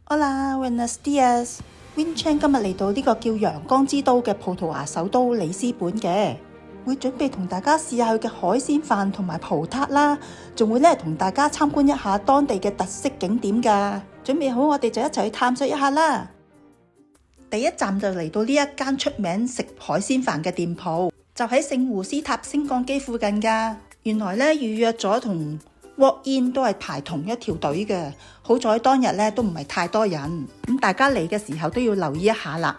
Hola, buenos días. Vincent 今日嚟到呢個叫陽光之都嘅葡萄牙首都里斯本嘅，會準備同大家試下佢嘅海鮮飯同埋葡撻啦，仲會咧同大家參觀一下當地嘅特色景點㗎。準備好，我哋就一齊去探索一下啦。第一站就嚟到呢一間出名食海鮮飯嘅店鋪，就喺聖胡斯塔升降機附近㗎。原來咧預約咗同walk in 都係排同一條隊嘅，好在當日咧都唔係太多人，咁大家嚟嘅時候都要留意一下啦。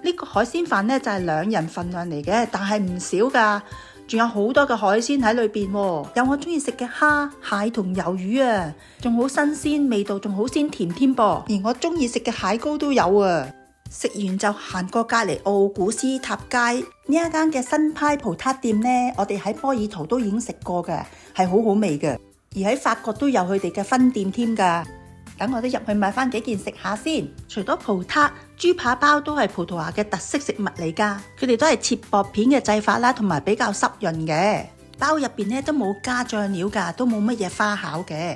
呢個海鮮飯咧就係2人份量嚟嘅，但係唔少㗎，仲有好多嘅海鮮喺裏邊，有我中意食嘅蝦、蟹同魷魚啊，仲好新鮮，味道仲好鮮甜添噃，而我中意食嘅蟹膏都有啊。食完就行過隔離奧古斯塔街呢一間嘅新派葡撻店呢，我哋喺波爾圖都已經食過嘅，係好好味嘅。而喺法國都有佢哋嘅分店添㗎，等我哋入去買翻幾件食下先。除咗葡撻，豬扒包都係葡萄牙嘅特色食物嚟㗎，佢哋都係切薄片嘅製法啦，同埋比較濕潤嘅。包入邊咧都冇加醬料㗎，都冇乜嘢花巧嘅。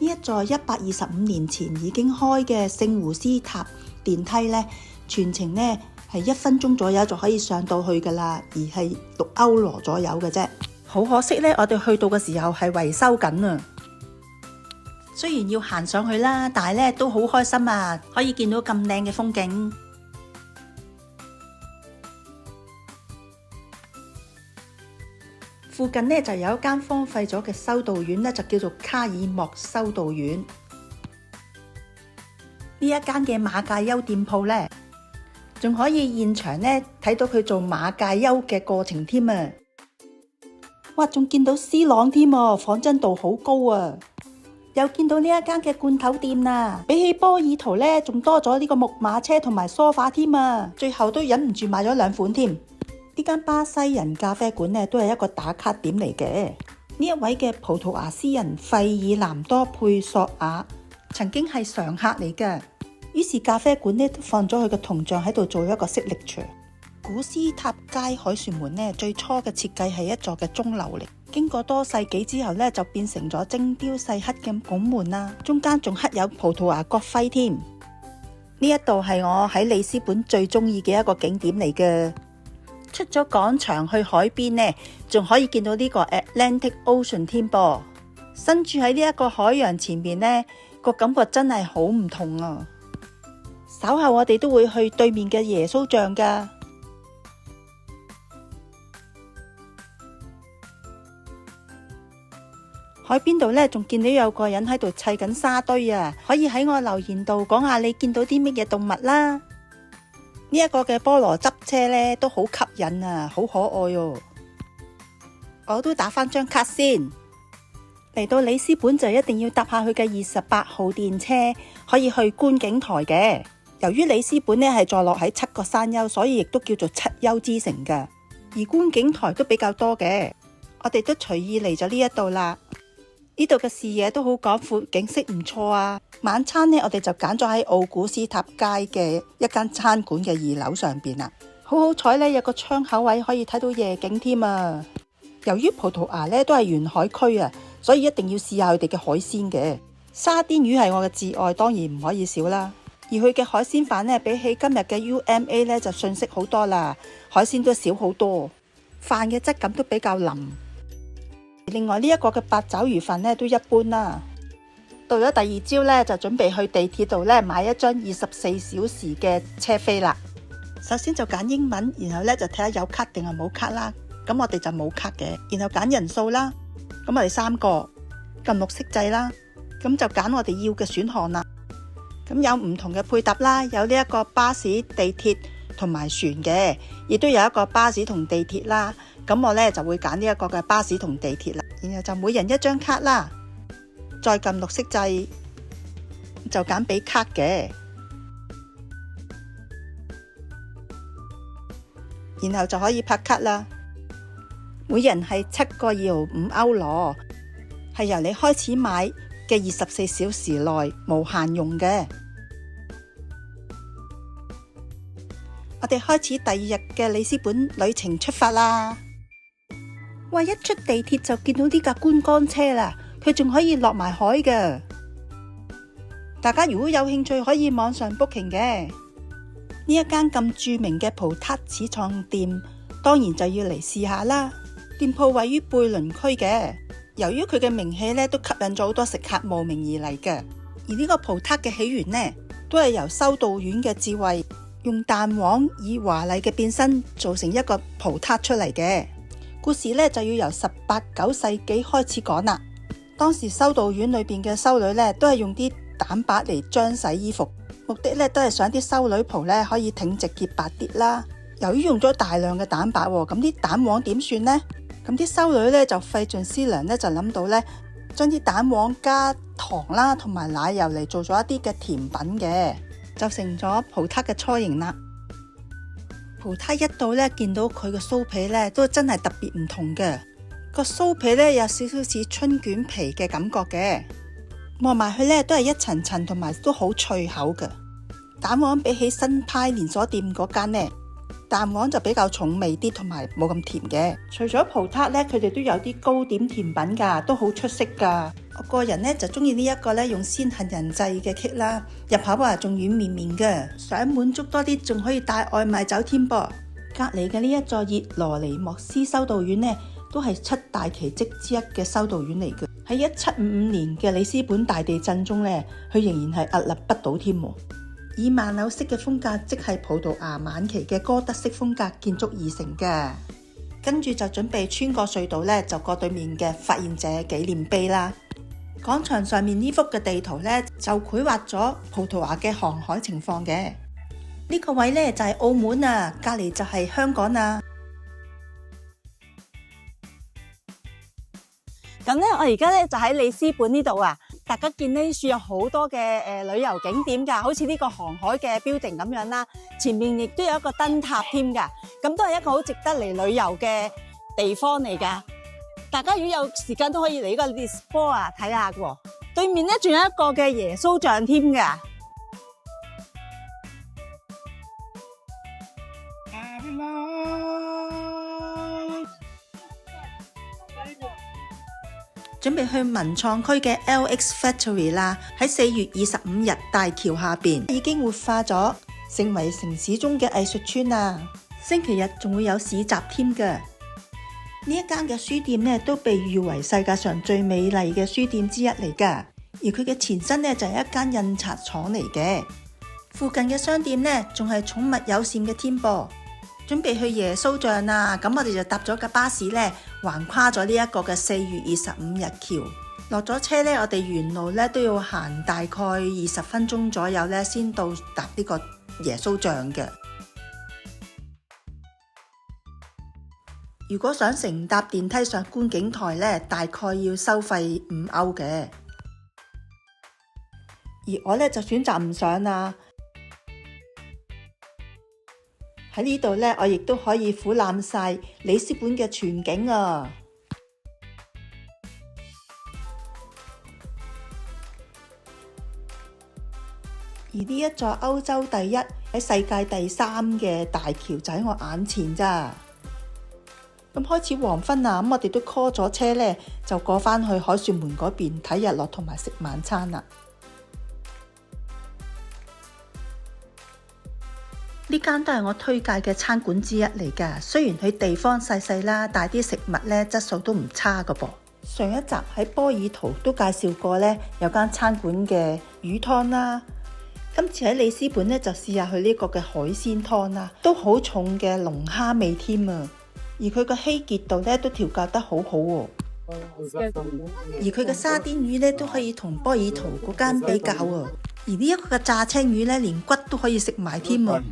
呢一座125年前已經開嘅聖胡斯塔電梯咧，全程咧係1分鐘左右就可以上到去㗎啦，而係6歐羅左右嘅啫。好可惜咧，我哋去到嘅時候係維修緊啊。雖然要行上去啦，但係咧都好開心啊，可以見到咁靚嘅風景。附近咧就有一間荒廢咗嘅修道院咧，就叫做卡爾莫修道院。呢一間嘅馬介休店鋪咧，仲可以現場咧睇到佢做馬介休嘅過程添啊！哇，仲見到 C 朗添啊，仿真度好高啊！又見到呢一間嘅罐頭店啊，比起波爾圖咧，仲多咗呢個木馬車同埋梳化添啊！最後都忍唔住買咗2款添。呢間巴西人咖啡館咧，都係一個打卡點嚟嘅。呢一位嘅葡萄牙詩人費爾南多佩索亞曾經係常客嚟嘅，於是咖啡館咧都放咗佢嘅銅像喺度做一個 signature。古斯塔街凱旋門咧，最初嘅設計係一座嘅鐘樓嚟，經過多世紀之後咧，就變成咗精雕細刻嘅拱門啦，中間仲刻有葡萄牙國徽添。呢一度係我喺里斯本最中意嘅一個景點嚟嘅。出咗廣場去海邊呢，仲可以見到呢個 Atlantic Ocean 添噃。身處喺呢一個海洋前面呢，個感覺真係好唔同啊！稍後我哋都會去對面嘅耶穌像㗎。海邊度咧，仲見到有個人喺度砌緊沙堆啊！可以喺我留言度講下你見到啲乜嘢動物啦。呢一個嘅菠蘿汁車咧都好吸引啊，好可愛哦！我都打返張卡先。嚟到里斯本就一定要搭下佢嘅28號電車，可以去觀景台嘅。由於里斯本咧係坐落喺7個山丘，所以亦都叫做7丘之城㗎。而觀景台都比較多嘅，我哋都隨意嚟咗呢一度啦。呢度嘅視野都好廣闊，景色唔錯啊！晚餐呢，我哋就揀咗喺奧古斯塔街嘅一間餐館嘅2樓上邊啦。好彩呢，有個窗口位可以睇到夜景添啊！由於葡萄牙呢都係沿海區啊，所以一定要試下佢哋嘅海鮮嘅。沙甸魚係我嘅摯愛，當然唔可以少啦。而佢嘅海鮮飯呢，比起今日嘅 UMA 呢就遜色好多啦，海鮮都少好多，飯嘅質感都比較腍。另外呢一個嘅八爪魚飯呢都一般啦。到咗第二朝呢，就準備去地鐵度呢買一張24小時嘅車飛啦。首先就揀英文，然後呢就睇下有卡定係冇卡啦。咁我哋就冇卡嘅，然後揀人數啦。咁我哋3個撳綠色掣啦，咁就揀我哋要嘅選項啦。咁有唔同嘅配搭啦，有呢一個巴士、地鐵同埋船嘅，亦都有一個巴士同地鐵啦。咁我呢就會揀呢一個嘅巴士同地鐵啦，然後就每人一張卡啦，再撳綠色掣就揀俾卡嘅，然後就可以拍卡啦。每人係7個2.5歐羅，係由你開始買嘅24小時內無限用嘅。我哋開始第2日嘅里斯本旅程出發啦！哇！一出地鐵就見到呢架觀光車啦，佢仲可以落埋海㗎。大家如果有興趣，可以網上 booking 嘅。呢一間咁著名嘅葡撻始創店，當然就要嚟試下啦。店鋪位於貝倫區嘅，由於佢嘅名氣咧，都吸引咗好多食客慕名而嚟嘅。而呢個葡撻嘅起源呢，都係由修道院嘅智慧，用蛋黃以華麗嘅變身做成一個葡撻出嚟嘅。故事咧就要由18、19世紀開始講啦。當時修道院裏邊嘅修女咧，都係用啲蛋白嚟漿洗衣服，目的咧都係想啲修女袍咧可以挺直潔白啲啦。由於用咗大量嘅蛋白，咁啲蛋黃點算呢？咁啲修女咧就費盡思量咧，就諗到咧將啲蛋黃加糖啦同埋奶油嚟做咗一啲嘅甜品嘅，就成咗葡撻嘅雛形啦。葡撻一到咧，見到佢嘅酥皮咧都真係特別唔同嘅，個酥皮咧有少少似春卷皮嘅感覺嘅。望埋去咧都係一層層，同埋都好脆口嘅。蛋黃比起新派連鎖店嗰間呢，蛋黃就比較重味啲，同埋冇咁甜嘅。除咗葡撻咧，佢哋都有啲糕點甜品噶，都好出色噶。我個人咧就中意呢一個咧用鮮杏仁製嘅 cake 啦，入口啊仲軟綿綿嘅，想滿足多啲仲可以帶外賣走添噃。隔籬嘅呢一座熱羅尼莫斯修道院呢，都係7大奇蹟之一嘅修道院嚟嘅。喺1755年嘅里斯本大地震中呢，佢仍然係屹立不倒添。以萬紐式嘅風格，即係葡萄牙晚期嘅哥德式風格建築而成嘅。跟住就準備穿過隧道呢，就過對面嘅發現者紀念碑啦。廣場上面呢幅嘅地圖呢，就繪畫咗葡萄牙嘅航海情況嘅。呢個位呢，就係澳門啊，隔籬就係香港啊。咁咧，我而家咧就喺里斯本呢度啊！大家見呢處有好多嘅旅遊景點㗎，好似呢個航海嘅 building 咁樣啦。前面亦都有一個燈塔添㗎，咁都係一個好值得嚟旅遊嘅地方嚟㗎。大家如果有時間都可以嚟呢個 Lisboa 睇下喎。對面咧仲有一個嘅耶穌像添㗎。準備去文創區嘅 LX Factory 啦，喺4月25日大橋下邊已經活化咗，成為城市中嘅藝術村啊！星期日仲會有市集添嘅。呢一間嘅書店呢，都被譽為世界上最美麗嘅書店之一嚟噶，而佢嘅前身呢，就係一間印刷廠嚟嘅。附近嘅商店呢，仲係寵物友善嘅添噃。準備去耶穌像啊，咁我哋就搭咗架巴士呢，橫跨咗呢一個嘅4月25日橋。落咗車呢，我哋沿路呢都要行大概20分鐘左右呢，先到達呢個耶穌像嘅。如果想乘搭電梯上觀景台呢，大概要收費5歐嘅。而我呢，就選擇唔上啦。喺呢度呢，我亦都可以俯瞰晒里斯本嘅全景啊！而呢一座歐洲第一、喺世界第3嘅大橋就喺我眼前咋。咁開始黃昏啦，咁我哋都 call 咗車呢，就過返去凱旋門嗰邊睇日落同埋食晚餐啦。呢間都係我推介嘅餐館之一嚟㗎，雖然佢地方細細啦，但係啲食物呢質素都唔差㗎噃。上一集喺波爾圖都介紹過呢，有間餐館嘅魚湯啦，今次喺里斯本呢，就試下佢呢個嘅海鮮湯啦，都好重嘅龍蝦味添啊，而佢個稀結度呢，都調校得好好喎。而佢嘅沙甸魚呢，都可以同波爾圖嗰間比較啊。而呢一個嘅炸青魚呢，連骨都可以食埋添啊！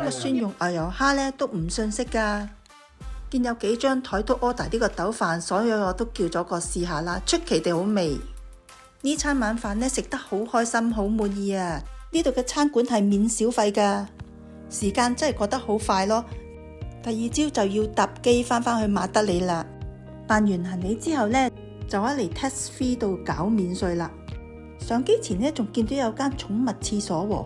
個蒜蓉牛油蝦呢，都唔遜色噶。見有幾張台都 order 呢個豆飯，所以我都叫咗個試下啦，出奇地好味。呢餐晚飯呢，食得好開心，好滿意啊！呢度嘅餐館係免小費噶，時間真係過得好快咯。第二朝就要搭機翻返去馬德里啦。辦完行李之後呢，就喺嚟 tax free 度搞免稅啦。上機前呢，仲見到有間寵物廁所喎。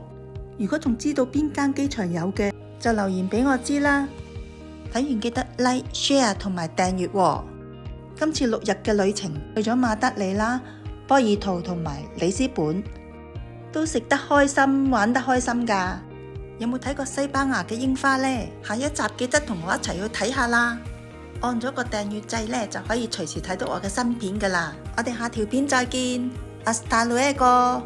如果仲知道邊間機場有嘅，就留言俾我知啦。睇完記得 like、share 同埋訂閱喎。今次6日嘅旅程去咗馬德里啦、波爾圖同埋里斯本。都食得開心，玩得開心㗎。有冇睇過西班牙嘅櫻花呢？下一集記得同我一齊去睇下啦！按咗個訂閱掣呢，就可以隨時睇到我嘅新片㗎啦。我哋下條片再見，Hasta luego。